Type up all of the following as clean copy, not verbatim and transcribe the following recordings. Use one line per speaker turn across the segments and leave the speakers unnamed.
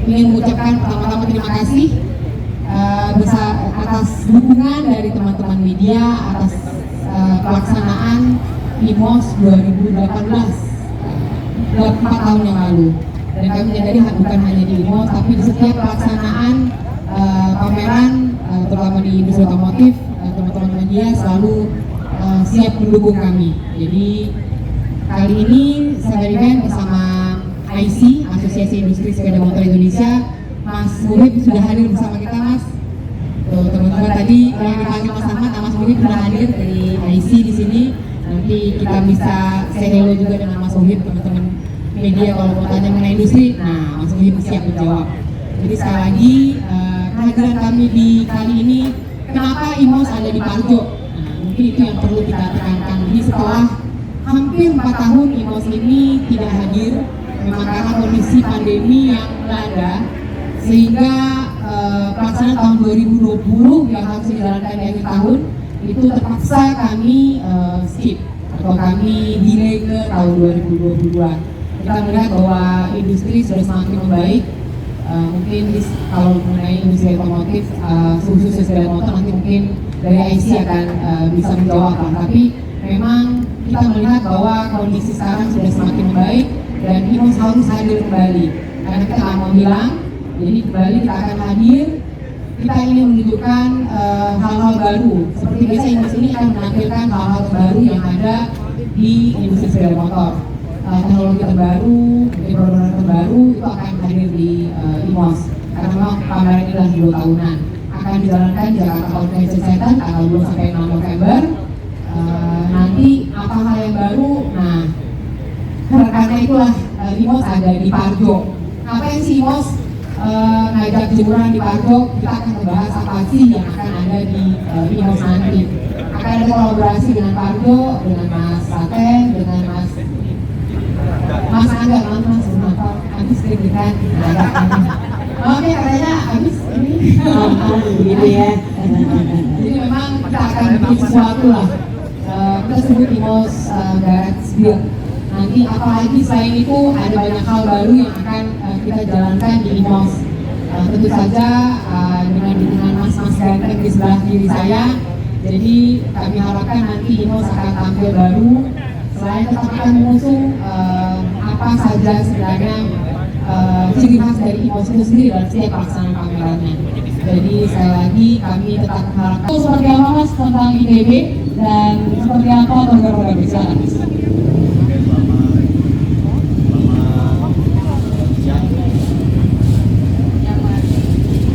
ingin mengucapkan pertama-tama terima kasih atas dukungan dari teman-teman media atas pelaksanaan IMOS 2018 4 tahun yang lalu. Dan kami menyadari bukan hanya di IMOS, tapi di setiap pelaksanaan pameran, terutama di industri otomotif, teman-teman media selalu siap mendukung kami. Jadi kali ini saya event bersama IC, Asosiasi Industri Sepeda Motor Indonesia. Mas Muhib sudah hadir bersama kita, Mas. Teman-teman tadi yang dipanggil Mas Ahmad, Mas Muhib sudah hadir dari IC di sini. Nanti kita bisa say hello juga dengan Mas Muhib, teman-teman media kalau mau tanya mengenai industri. Nah, Mas Muhib siap menjawab. Jadi sekali lagi kehadiran kami di kali ini, kenapa IMOS ada di Parjo? Nah, mungkin itu yang perlu kita tekankan. Jadi setelah hampir 4 tahun IMOS ini tidak hadir, memang karena kondisi pandemi yang melanda, sehingga pelaksanaan tahun 2020 yang harus dijalankan di akhir tahun itu terpaksa kami skip atau kami delay ke tahun 2022. Kita melihat bahwa industri sudah semakin membaik. Mungkin kalau mengenai industri otomotif, khususnya sepeda motor, nanti mungkin dari IC akan bisa menjawab. Tapi memang kita melihat bahwa kondisi sekarang sudah semakin membaik dan IMOS harus hadir kembali. Karena kita nggak mau hilang, jadi kembali kita akan hadir. Kita ingin menunjukkan hal-hal baru. Seperti biasa IMOS ini akan menampilkan hal-hal baru yang ada di industri sepeda motor. Teknologi terbaru, produk terbaru itu akan hadir di IMOS. Karena memang pameran ini adalah 2 tahunan. Akan dijalankan di Jakarta Convention Center tanggal 2 sampai 6 November. Nanti apa hal yang baru? Nah, karena itulah IMOS ada di Parjo. Ngapain sih IMOS ngajak jemuran di Parjo? Kita akan membahas apa sih yang akan ada di IMOS nanti. Akan ada kolaborasi dengan Parjo, dengan Mas Saten, dengan Mas Angga, Mas habis kan? Oke, katanya habis ini. Gitu ya. Jadi memang kita akan bikin sesuatu lah. Kita sebut IMOS Garage Build. Nanti apalagi selain itu ada banyak hal baru yang akan kita jalankan di IMOS. Tentu saja dengan mas-mas ganteng di sebelah kiri saya. Jadi kami harapkan nanti IMOS akan tampil baru. Selain tetap akan mengusung apa saja sebenarnya ciri khas dari IMOS itu sendiri dalam setiap pelaksanaan pamerannya. Jadi sekali lagi kami tetap mengharapkan seperti apa Mas tentang ITB dan seperti apa program-program besar.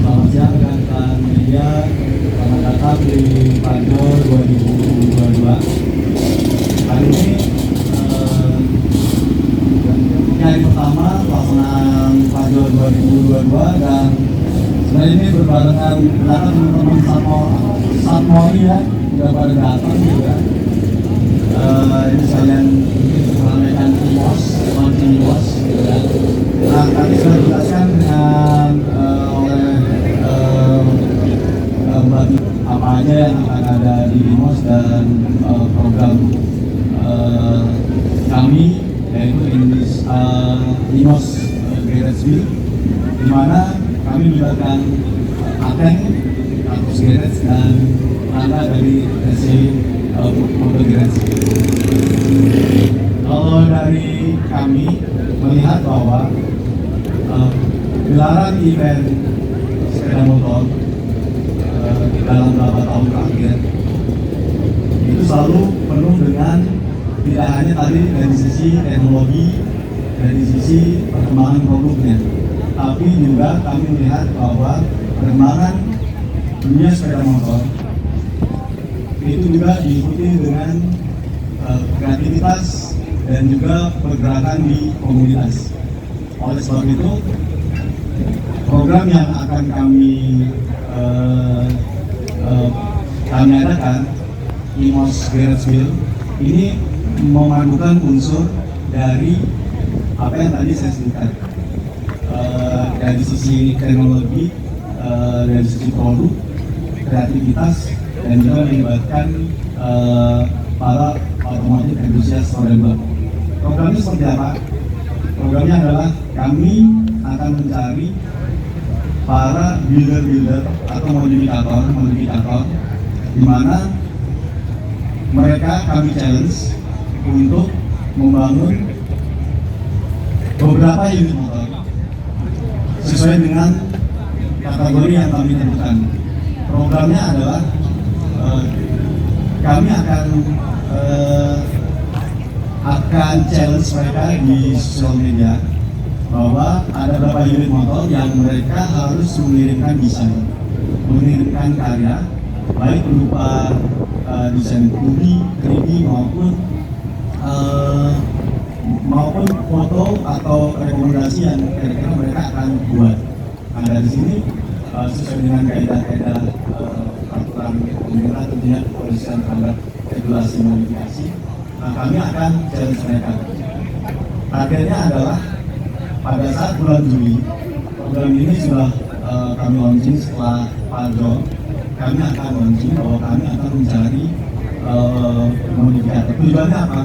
Selamat siang rekan media, selamat datang di Parjo 2022. Kali ini hari pertama pelaksanaan Parjo 2022 dan sebenarnya ini berbarengan datang teman-teman Satmoi ya, sudah pada datang juga. Ini sekalian meramaikan IMOS, launching IMOS gitu kan. Nah, tadi sudah dijelaskan dengan oleh Mbak apa aja yang akan ada di IMOS dan program kami yaitu IMOS Garage Build, di mana kami melibatkan Ateng, kampus Garage dan Anda dari TC Motor Garage. Kalau dari kami melihat bahwa gelaran event sepeda motor dalam beberapa tahun terakhir itu selalu penuh dengan tidak hanya tadi dari sisi teknologi, dari sisi perkembangan produknya, tapi juga kami melihat bahwa perkembangan dunia sepeda motor itu juga diikuti dengan kreativitas dan juga pergerakan di komunitas. Oleh sebab itu, program yang akan kami adakan IMOS Garage Build ini memadukan unsur dari apa yang tadi saya sebutkan, dari sisi teknologi, dari sisi produk, kreativitas, dan juga melibatkan para otomotif enthusiast roda dua. Programnya seperti apa? Programnya adalah kami akan mencari para builder atau modifikator di mana mereka kami challenge untuk membangun beberapa unit motor sesuai dengan kategori yang kami tentukan. Programnya adalah kami akan challenge mereka di sosial media bahwa ada beberapa unit motor yang mereka harus mengirimkan desain, mengirimkan karya, baik berupa desain 2D, 3D maupun foto atau rekomendasi yang kira-kira mereka akan buat. Nah, dari sini sesuai dengan kaidah-kaidah peraturan pemerintah tentunya kepolisian terhadap regulasi modifikasi, kami akan challenge mereka. Targetnya adalah pada saat bulan Juli, program ini sudah kami launching setelah Padro. Kami akan launching bahwa kami akan mencari modifikator. Tujuannya apa?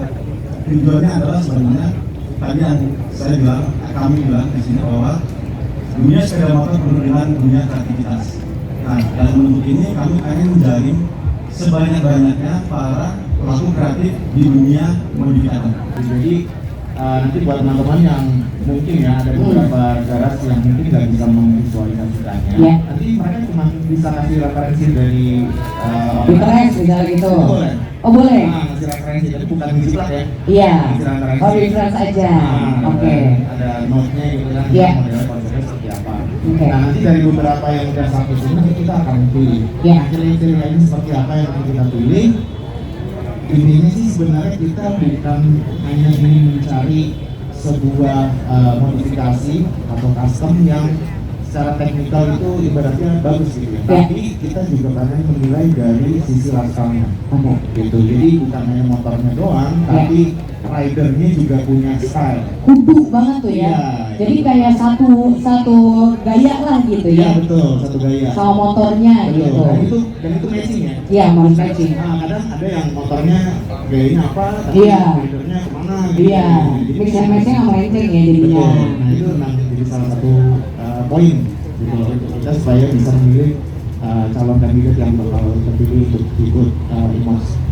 Tujuannya adalah sebenarnya tadi yang kami bilang di sini bahwa dunia sepeda motor penuh dengan dunia kreativitas. Nah, dalam bentuk ini kami ingin menjaring sebanyak-banyaknya para pelaku kreatif di dunia modifikator.
Jadi nanti buat teman-teman yang mungkin ya ada beberapa garasi yang mungkin nggak bisa memvisualisasikannya, nanti mereka cuma bisa kasih referensi dari
Pinterest misalnya gitu.
Boleh.
Oh boleh.
Ngasih referensi, tapi bukan dijiplak ya.
Iya.
Ngasih referensi.
Oh Pinterest aja. Oke.
Ada note-nya gitu kan, modelnya konsepnya seperti apa. Nah nanti dari beberapa yang udah sampai sini nanti kita akan pilih. Ciri-ciri lain seperti apa yang akan kita pilih. Intinya sih sebenarnya kita bukan hanya ingin mencari sebuah modifikasi atau custom yang secara teknikal itu ibaratnya bagus gitu ya. Tapi kita juga pengen menilai dari sisi lifestyle-nya. Gitu. Jadi bukan hanya motornya doang, tapi ridernya juga punya style.
Kudu banget tuh ya.
Iya,
jadi kayak satu gaya lah gitu
Iya
ya.
betul, satu gaya.
Sama motornya
Betul.
gitu.
Dan itu matching ya.
Iya, mau matching.
Nah, kadang ada yang motornya gayanya apa, tapi
Iya.
ridernya kemana gitu.
Iya,
Jadi
mix and matching sama matching ya jadinya.
betul. Nah itu memang jadi salah satu poin gitu loh untuk kita supaya bisa memilih calon kandidat yang bakal terpilih untuk ikut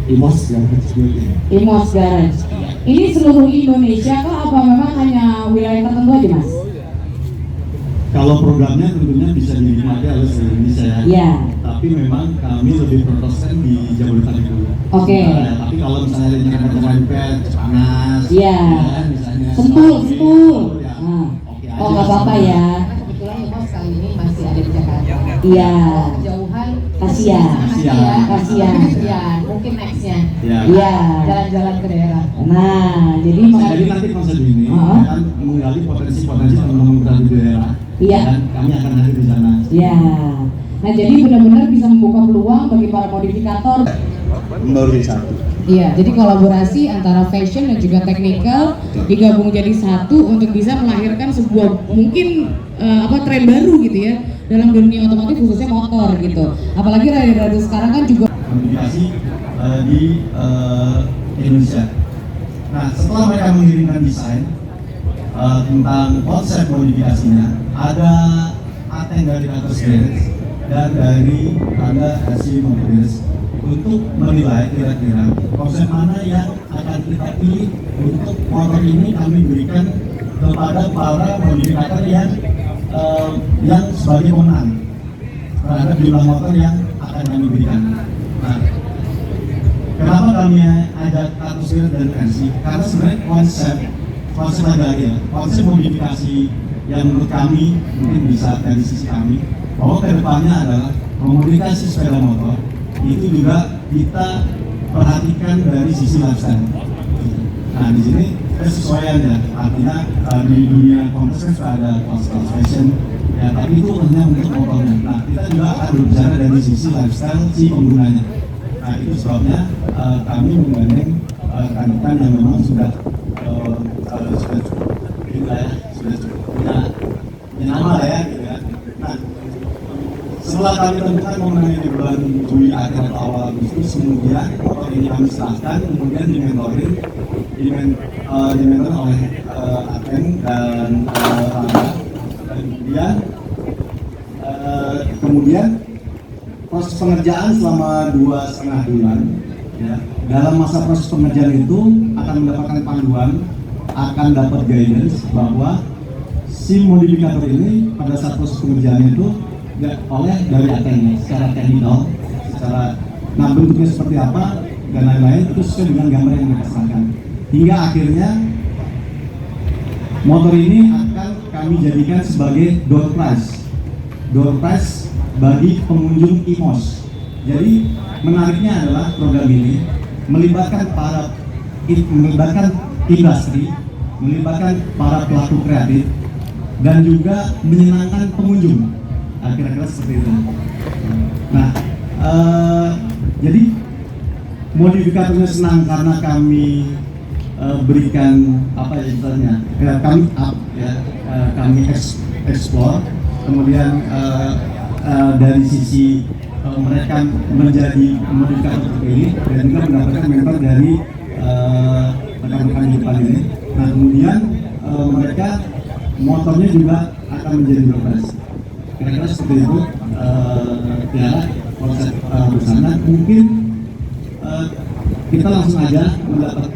IMOS yang HQ ini.
IMOS Garage. Ini seluruh Indonesia kah apa memang hanya wilayah tertentu aja Mas?
Kalau programnya tentunya bisa dinikmati oleh seluruh Indonesia ya.
Iya.
Tapi memang kami lebih protoskan di Jabodetabek dulu.
Oke.
Tapi kalau misalnya ada yang ada Pet, Panas,
Iya.
Misalnya
Sentul.
ya,
Nah.
oke
Oh
aja.
nggak apa-apa ya.
Kebetulan IMOS kali ini masih ada di Jakarta.
Iya.
Kejauhan.
Kasihan. Kasihan.
Ya, mungkin nextnya
Ya.
Iya.
jalan-jalan ke daerah.
Nah, jadi
Jadi nanti konsep ini akan menggali potensi-potensi teman-teman kreatif di daerah.
Iya.
Dan kami akan hadir di sana.
ya. Nah, jadi benar-benar bisa membuka peluang bagi para modifikator.
Baru di satu.
Iya, jadi kolaborasi antara fashion dan juga technical digabung jadi satu untuk bisa melahirkan sebuah mungkin tren baru gitu ya dalam dunia otomotif khususnya motor gitu. Apalagi rider-rider sekarang kan juga
Modifikasi di Indonesia. Nah, setelah mereka mengirimkan desain tentang konsep modifikasinya, ada ATEN dari Atos Garage dan dari Anda Hasil Mobilis untuk menilai kira-kira konsep mana yang akan kita pilih untuk motor ini kami berikan kepada para modifikator yang sebagai pemenang terhadap jumlah motor yang akan kami berikan. Nah, kenapa kami ajak Atos Garage dan Versi? Karena sebenarnya konsep lagi ya, konsep modifikasi yang menurut kami mungkin bisa dari sisi kami bahwa kedepannya adalah memodifikasi sepeda motor itu juga kita perhatikan dari sisi lifestyle. Nah di sini kesesuaian ya, artinya di dunia komersial sudah ada kelas fashion ya, tapi itu hanya untuk motornya. Nah kita juga akan berbicara dari sisi lifestyle si penggunanya. Nah itu sebabnya kami menggandeng rekan-rekan yang memang sudah punya nama lah ya gitu ya. Nah setelah kami tentukan mengenai di bulan Juli akhir atau awal Agustus, kemudian motor ini kami serahkan, kemudian dimentorin dimentor oleh Ateng dan Rangga. Dan kemudian proses pengerjaan selama 2,5 bulan. Ya. Dalam masa proses pengerjaan itu akan mendapatkan panduan, akan dapat guidance bahwa si modifikator ini pada saat proses pengerjaan itu oleh dari Ateng secara teknikal, secara bentuknya seperti apa dan lain-lain itu sesuai dengan gambar yang mereka serahkan. Hingga akhirnya motor ini akan kami jadikan sebagai door prize bagi pengunjung IMOS. Jadi menariknya adalah program ini melibatkan industri, melibatkan para pelaku kreatif dan juga menyenangkan pengunjung. Kira-kira seperti itu. Nah, jadi modifikatornya senang karena kami berikan apa ya istilahnya, kami explore, kemudian dari sisi mereka menjadi modifikator terpilih dan juga mendapatkan mentor dari rekan-rekan di depan ini. Nah kemudian mereka motornya juga akan menjadi berprestasi. Kira-kira seperti itu Tiara konsep bersama. Mungkin kita langsung aja mendapat